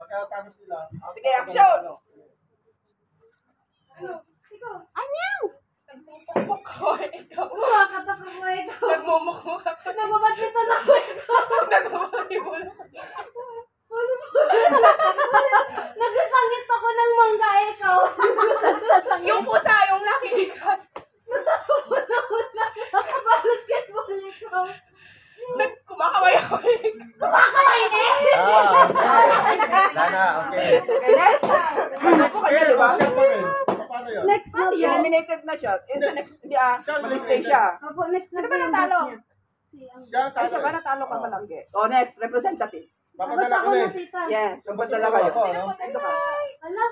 pagkatapos nila. Sige, action! Anyaw! Nagpupukpok ko, ikaw. Kumakatak ako ikaw. Nagmumukmuk ako. Nagbabadminton ako ikaw. Nagmumukmuk ako. Nagsasangit ako ng mangga ikaw. Yung pusa, yung nakikikat. Basketball ikaw. Kumakaway ako. Kumakaway din! Sana, okay. Okay, next. Next skill, siya pa rin. Paano yun? Next na po. Eliminated na siya. Sa next, mag-stay siya. Opo, next na Sino ba natalo? Siya, Ay, siya ba natalo ka malangge? O, next, representative. Papadala Basta ako kami. na, tita. Yes, magpadala kayo. Ako, no? Dito ka. Ala,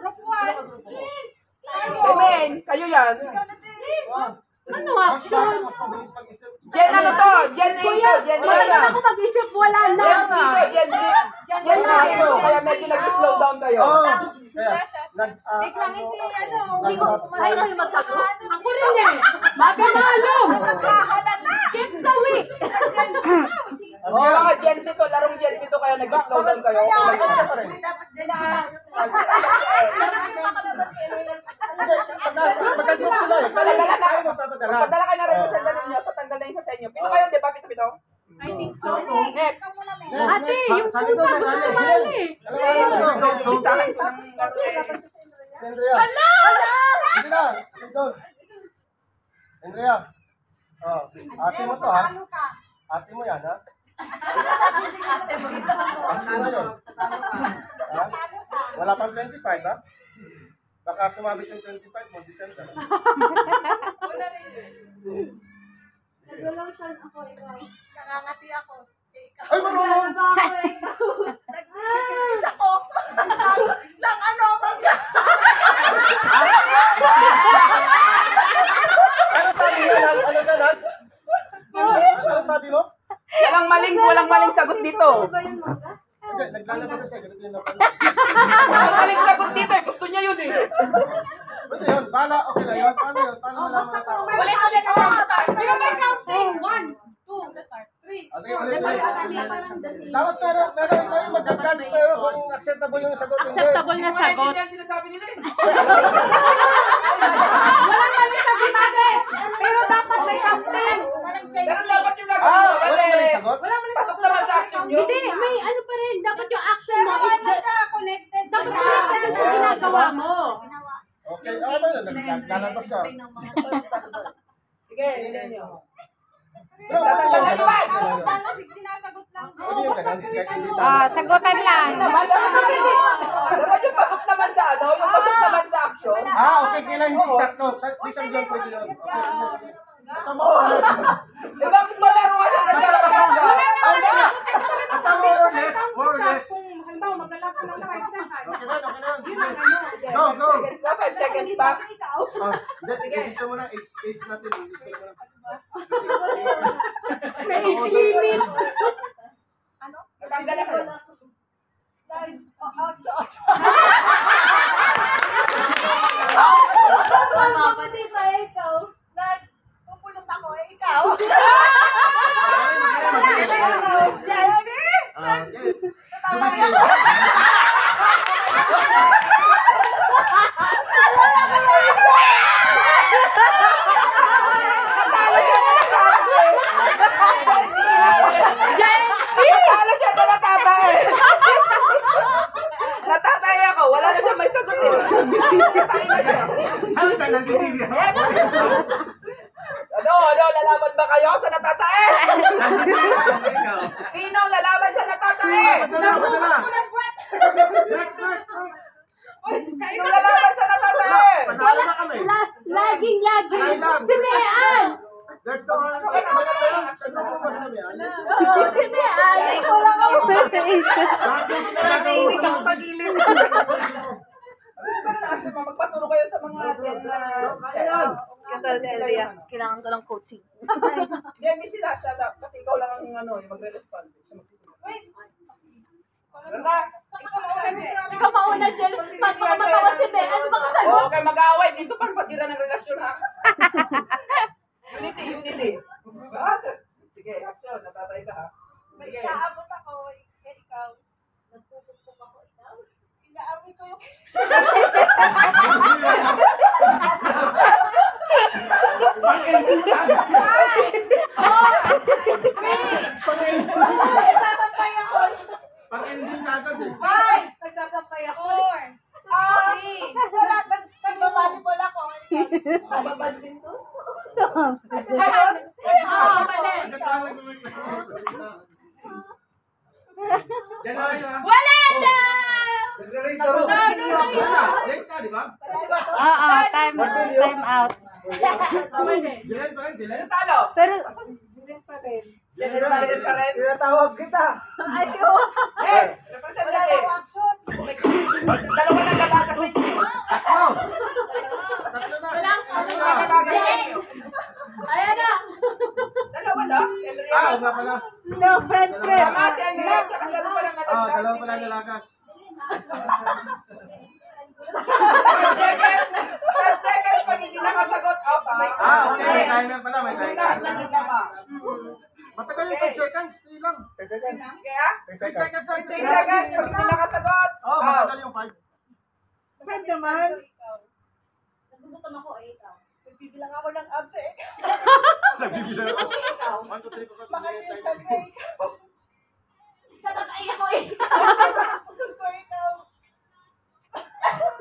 Amen, kayo yan. ano ah? Mas bakit mas mabilis mag-isip? Gen ano to? Gen A to? Gen A Wala yan. na ako mag-isip, wala na. Gen Z to? Gen Z. Gen Z to. Kaya medyo nag-slow down kayo. Oo. Kaya, Hindi ko, tayo kayo magkakaroon. Ako rin eh. Maganalo. Keep sa week. Oo, mga Gen Z to. Larong Gen Z to. Kaya nag-slow down kayo. Okay. siya pa rin. Magkagroup sila eh. Kaya tayo magpapadala. Padala kayo na representative nyo. Patanggal na isa sa inyo. Pito kayo, di ba? Pito. I think so. Next. Ate, yung pusa gusto sumali. Listahan ko ng Si Andrea. Sige na. Sindol. Andrea. Oh, ate mo to ha. Ate mo yan ha. Asko na yun. Ha? Wala pang 25 ha. Baka sumabit yung 25 mo, December. Nag-lotion ako, ikaw. Nangangati ako. Ay, marunong! Nagkikis ako. Lang ano, mangga. Ano sabi mo? Ano ka na? Ano sabi mo? walang maling sagot dito. Ano ba yung mangga? Hindi, naglalaba kasi. Ganito yung napano. Walang maling sagot dito. Gusto niya yun eh. Pwede yun. Bala, okay lang yun. Paano yun? Paano malaman na tao? Ulit. Pero may counting. 1, 2, the start. 3. Sige, ulit. Sabi pa lang the same. Dapat meron kayo mag-judge pero kung acceptable yung sagot. Acceptable na sagot. Hindi yan sinasabi nila eh. Walang mali sa ginate. Pero dapat may counting. Pero dapat yung Ah, nagawa mo. wala ba yung sagot? Pasok naman sa action nyo. Hindi, may ano pa rin. Dapat yung action mo is Connected dapat connected sa ginagawa mo. Okay, ano ba yun? Lalabas ka. Sige, hindi nyo. Pero, Sinasagot lang. ano yung ganun? Sagutan lang. Dapat yung pasok naman sa ano, yung pasok naman sa action. Okay, kailan hindi sakto. Isang dyan pwede yun. Okay. Basta mo, Eh bakit ba meron nga siya naglalabas ka? basta more or less, more or less. Halimbawa, maglalak ka lang na Okay na, okay na. Sige, Go, go. 5 seconds pa. Hindi, gusto mo na, age natin. Gusto mo na. May age limit. Natanggal ako. Pupulot ako ikaw. Natalo siya na natatay. Natatay ako. Wala na siya may sagot eh. Natay na siya. Ano, lalaban ba kayo sa natatay? Sino lalaban sa natatay? Next. Sino lalaban sa natatay? Panalo na kami. Laging. Si Mean. There's no one. Si Si Mean. Kulang ang motivation. Nakainit ako sa gilid. Magpaturo kayo sa mga dyan na... Kasal si Elia. Kailangan ko ng coaching. Hindi sila. Siya lang. Kasi ikaw lang ang ano, yung magre-respond. Siya magsisimula. Wait! Ganda! Ikaw mauna dyan. Matawa si Mean. Ano ba kasagot? Okay, mag-aaway. Dito pa pasira ng relasyon ha. Unity. Sige, action. Natatay ka ha. Sige. Naabot ako. Ikaw. Nagpupukpok ako ikaw. 5. Nagsasampay ako. 4. 3. Wala. Nagbabalibol ako. Diyan na kayo, ha? Wala na! Nagre-raise na ro. Late na, di ba? Oo, time out. Dilan pa rin, dilan. Sino talo? Pero, General pa rin. Tinatawag kita. Next, representative. Dalawa na dalaga sa inyo. Oh! Tatlo na. Dalawa na dalaga sa inyo. ayan na! Dalawa na. Ah, nga pala. No, friend. Tama si Andrea, tsaka dalawa pa lang na Ah, dalawa pala nalagas. 10 seconds pag hindi nakasagot. Oh, bye. Ah, okay. May timer pala, may timer. Tama. Matagal yung 10 seconds. 3 lang. 10 seconds. Kaya? 10 seconds lang. 6 seconds pag hindi nakasagot. Oh, matagal yung 5. Saan naman? Nagugutom ako, ikaw. Nagbibilang ako ng abs eh. Nagbibilang ako. 1, 2, 3, 4, 5, 6, 7, 8, 9, 10. Tatakay ako, ikaw. Masakit puso ko ikaw.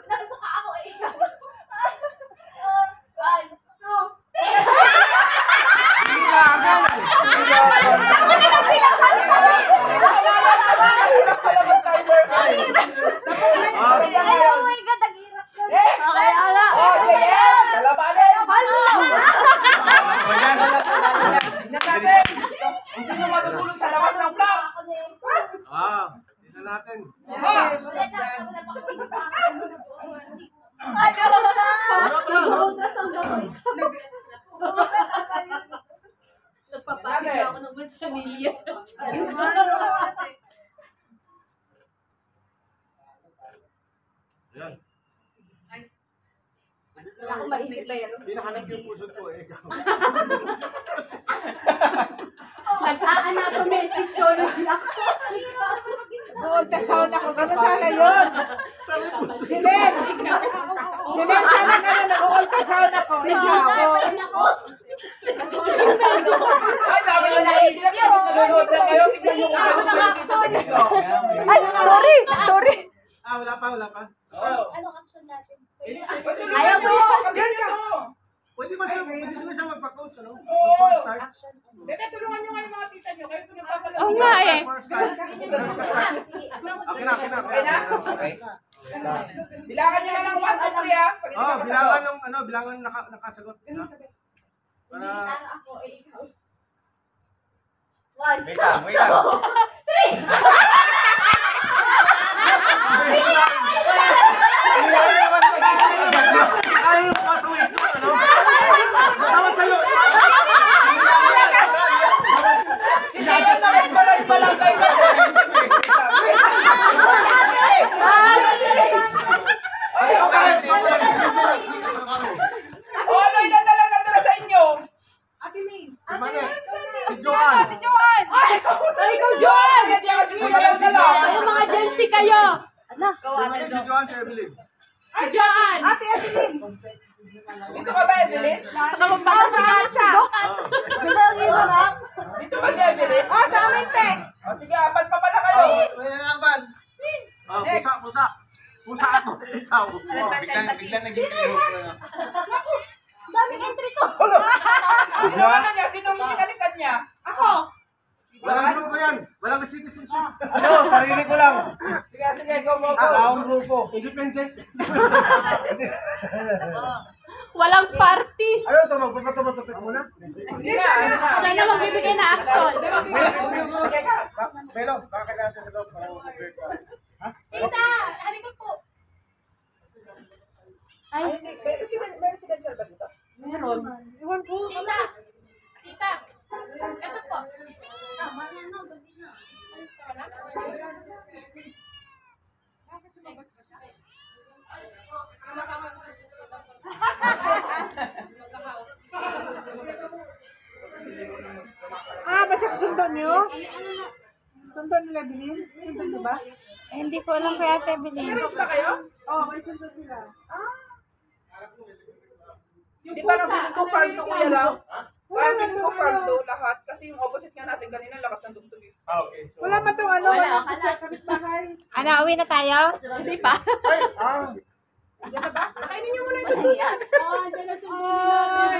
Nasusuka ako, ikaw. 1, 2. Ay, oh my God, ang hirap ko. Okay, ala. JM, kalabanin. Tignan natin. Kung sino matutulog sa labas ng block. Ah, tignan natin. Nagpapakita ako ng bansamilya sa Ayan. Wala akong maisip na yan. Pinahanap yung puso ko eh. Nag-a-anatomy physiology ako. ultrasound ako. Ganun sana yun. Jilen! Jilen, sana ganun. Nag-ultrasound ako. Ikaw. Ay, dami na naisip. Nanonood na kayo. Tignan nyo kung ano yung isa sa dito. Ay, sorry. Ah, wala pa. Anong action natin? Ayaw mo. Ganyan mo. Pwede sila siya magpa-coach, ano? Oo. First start. Bebe, tulungan nyo nga yung mga tita nyo. Kayo ito nagpapalagay. Oo nga eh. First start. Okay na. Okay na? Okay. Bilangan nyo na lang 1, 2, 3 ah. Pag hindi Oh, nakasagot. bilangan nakasagot. Ha? Para Ako, ikaw. 1, Wait lang. ay, pasaway ko, ano? Tawag sa'yo. Si Dayan na-mesmerize pa lang kayo. Ay, okay. O, ano yung nadala sa inyo? Si Mane, si Joan. Ay, ikaw, John! Hindi ako sinumalang-sala. Kayo mga Gen Z kayo! Ano? Si Mane, si Joan, si Evelyn. Si John! Dito ka ba, Evelyn? Nakapagpapasihan siya! Di ba yung hirap? Dito ba si Evelyn? Sa amin, te. O, sige, apat pa pala kayo. May nalaban. Ah, pusa. Pusa ako. Ikaw. Biglang naging kayo. Daming entry to! Sino ano niya? Sino ang pinalitan niya? Walang grupo yan. Walang citizenship. Ano? Sarili ko lang. Sige, go. Akong grupo. Independent. Walang party! Ano ito? Magpapatupit muna? Hindi na, ano na. Siya na magbibigay na action! Sige ka. Pero, baka natin sa loob. Parang mag-break ka. Tita! Halika po! Ay, May residential ba dito? meron. Tita! Tita! Ito po. Manano, gabi na. Basta sundan nyo? Sundan nila bilhin? Sundan nyo ba? Hindi ko alam kaya Ate Evelyn. Marriage ba kayo? Oo, may sundan sila. Hindi ba nang ko farm to kuya lang? Parang ko farm to lahat. Kasi yung opposite nga natin kanina, lakas ng tugtog eh. Ah, okay. So, Wala man itong ano, Wala, wala kalas. sa kapitbahay. Ano Ano, uwi na tayo? Hindi pa. Ay, Diyan na ba? Pakainin niyo muna yung sundo niya. Oh, dyan na sumunod.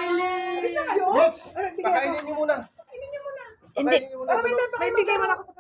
Alis na kayo? Mitch, pakainin niyo muna. Pakainin niyo muna. Hindi. Pakainin niyo muna. May bigay mo na ako sa